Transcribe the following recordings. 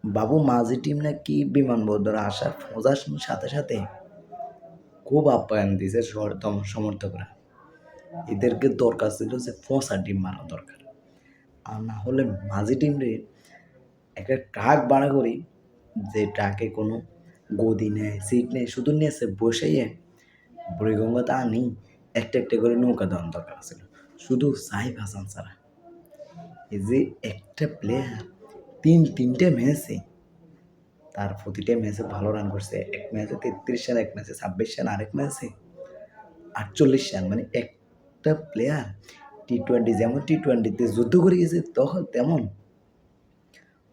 বাবু মাঝি team নাকি বিমানবন্দরে আসার খোঁজার সাথে সাথে খুব আপ্যায়ন দিয়েছে সমর্থকরা। এদেরকে দরকার ছিল যে ফসা টিম মারা দরকার, আর না হলে মাঝি টিম রে একটা ট্রাক ভাড়া করি, যে ট্রাকে কোনো গদি নেই, সিট নেই, শুধু নিয়েছে বসেই বুড়িগঙ্গাতে আনি একটা একটা করে নৌকা দেওয়ার দরকার ছিল, শুধু সাইফ হাসান ছাড়া। এই যে একটা প্লেয়ার তিনটে ম্যাচে, তার প্রতিটা ম্যাচে ভালো রান করছে, এক ম্যাচে 33 রান, এক ম্যাচে 26 রান, আরেক ম্যাচে 48 রান। মানে একটা প্লেয়ার টি-20, যেমন টি-20তে যুদ্ধ করে গেছে তখন তেমন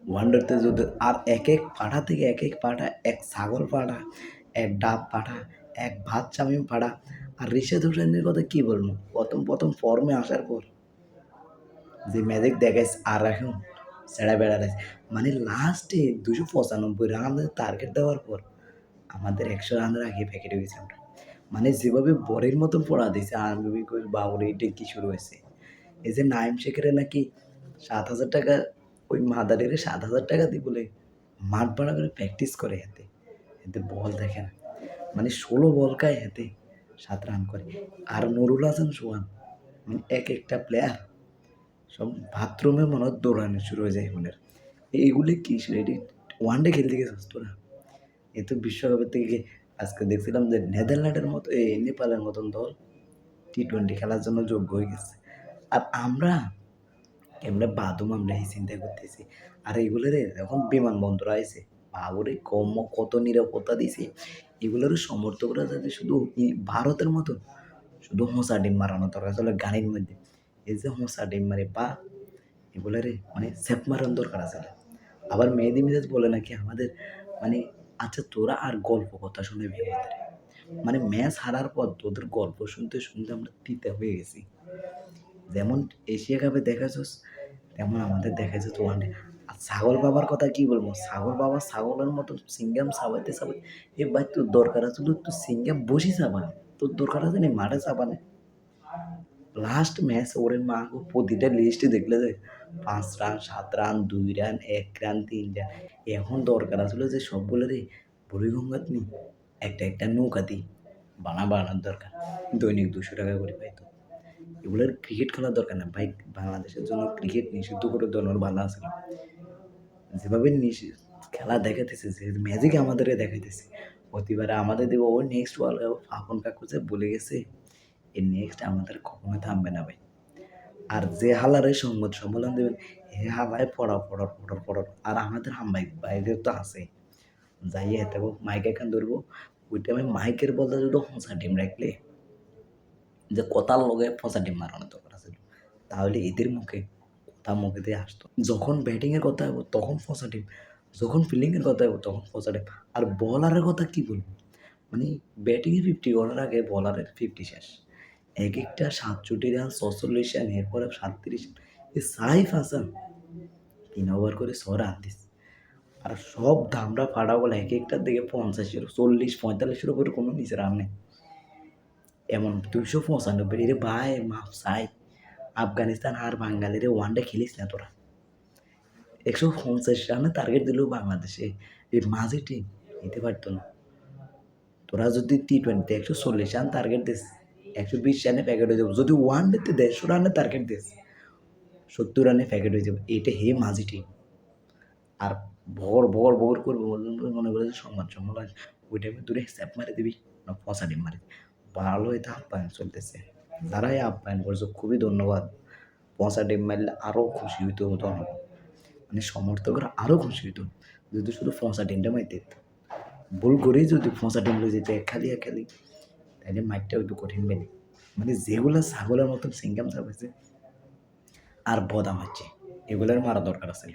ওয়ান্ডারতে যুদ্ধ। আর এক এক পাড়া থেকে এক এক পাড়া, এক ছাগল পাড়া, এক ডাব পাড়া, এক ভাত চামিম পাড়া। আর রিশাদ হোসেনের কথা কী বলবো, প্রথম ফর্মে আসার পর যে ম্যাজিক দেখাইছে আর এখন ছেড়া বেড়াইছে। মানে লাস্টে 295 রানের টার্গেট দেওয়ার পর আমাদের 100 রানের আগে প্যাকেট হয়ে গেছে আমরা। মানে যেভাবে বরের মতন পড়া দিয়েছে আরবি বাবুরে, এটা কি শুরু হয়েছে। এই যে নাইম শেখের নাকি 7,000 টাকা, ওই মাদারিরে 7,000 টাকা দিয়ে বলে মাঠ ভাড়া করে প্র্যাকটিস করে, এতে এতে বল দেখে না। মানে 16 বল খায়, এতে 7 রান করে। আর নুরুল হাসান সোহান, মানে এক একটা প্লেয়ার সব বাথরুমে মনে হয় দৌড়ানো শুরু হয়ে যায় এগুলোর। এইগুলি কি এটি ওয়ানডে খেলতে গেছিস তোরা? এ তো বিশ্বকাপের থেকে আজকে দেখছিলাম যে নেদারল্যান্ডের মতো, নেপালের মতন দল টি-20 খেলার জন্য যোগ্য হয়ে গেছে। আর আমরা কেমনে বাদুম, আমরা এই চিন্তা করতেছি। আর এইগুলোর এখন বিমানবন্দর আইছে, বাবুরে কত নিরাপত্তা দিছে। এগুলোর সমর্থকরা যাতে শুধু ভারতের মতন শুধু হোঁচা ডিম মারানো দরকার ছিল গানের মধ্যে। এই যে হোঁচা ডিম মারে বা এগুলারে মানে সেফ মারানোর দরকার আছে। আবার মেহেদী মিরাজ বলে নাকি আমাদের, মানে আচ্ছা তোরা আর গল্প কথা শুনবি আমাদের, মানে ম্যাচ হারার পর তোদের গল্প শুনতে শুনতে আমরা তিতা হয়ে গেছি। যেমন এশিয়া কাপে দেখাচ্ছিস, তেমন আমাদের দেখাচ্ছে তো ওয়ানডে। আর ছাগল বাবার কথা কি বলবো, ছাগল বাবা ছাগলের মতো সিঙ্গাম চাবাইতে চাবাইতে, এ ভাই তোর দরকার আছে তুই সিঙ্গাম বসি চাবা, তোর দরকার আছে না মাঠে চাবানে। লাস্ট ম্যাচ ওরে মা প্রতিটা লিস্টে দেখলে যে 5 run, 7 run, 2 run, 1 run, 3 run. এখন দরকার আসলে যে সবগুলোরে বুড়িগঙ্গাত নি একটা নৌকা দিই বানানোর দরকার, দৈনিক 200 টাকা করে পাইতো। এগুলোর ক্রিকেট খেলার দরকার না ভাই, বাংলাদেশের জন্য ক্রিকেট নিষিদ্ধ করে দেওয়ার ভালো আছিল। যেভাবে খেলা দেখাইতেছে, যে ম্যাজিক আমাদের দেখাইতেছে, প্রতিবারে আমাদের দেবো ও নেক্সট ওয়ার্ল্ড কাপ ফাফন কাকু যে বলে গেছে, এই নেক্সট আমাদের কখনো থামবে না ভাই। আর যে হালারে সংবাদ সম্মেলন দেবেন, হে হালায় পড়ার। আর আমাদের হামবাই বাইরেও তো আছে, যাইয়ে হেঁটে মাইক এখান ধরবো, ওইটা আমি মাইকের বলতে যদি হোঁচা ডিম রাখলে যে কথার লগে ফসা ডিম মারানো দরকার আছে, তাহলে এদের মুখে কথা মুখে দিয়ে আসতো। যখন ব্যাটিংয়ের কথা হবো তখন ফসা ডিম, যখন ফিল্ডিংয়ের কথা হবো তখন ফসা ডিম। আর বলারের কথা কী বলবো, মানে ব্যাটিংয়ে 50 করার আগে বলারের 50 শেষ। এক একটা 67 রান, 46 রান, এরপরে 37 রান। এই সাইফ হাসান 3 ওভার করে 6 রান দিচ্ছে। আর সব ধামরা ফাড়া বলে এক একটার দিকে 50, 40, 45-এর উপরে কোনো নিচে রান নেই। এমন 295 রে ভাই মাপ চাই। আফগানিস্তান আর বাঙালিরে ওয়ানডে খেলিস না তোরা। 150 রানে টার্গেট দিলেও বাংলাদেশে এই মাঝি টিম নিতে পারতো না। তোরা যদি টি-20 140 রান টার্গেট দিস, 120 রানে প্যাকেট হয়ে যাবে। যদি ওয়ানডেতে 150 রানের টার্গেট দিস, 70 রানে প্যাকেট হয়ে যাবে। এইটা হে মাঝি টিম। আর ভর করবে, মনে করে যে সংবাদ সম্মেলন, ওই টাইমে দূরে স্যাপ মারে দিবি না ফসা ডিম মারে। ভালো এটা আপ্যায়ন চলতেছে, যারাই আপ্যায়ন করছে খুবই ধন্যবাদ। পচা ডিম মারলে আরও খুশি হইতো জনগণ, মানে সমর্থকরা আরও খুশি হইতো যদি শুধু পচা ডিমটা মারতে দিত। ভুল করেই যদি পচা ডিম লয়ে যেত এক খালি, তাহলে মাইরটাও একটু কঠিন পেলে। মানে যেগুলো ছাগলের মতন সিঙ্গাম চাপাইছে আর বদাম হচ্ছে, এগুলোর মারা দরকার আছে।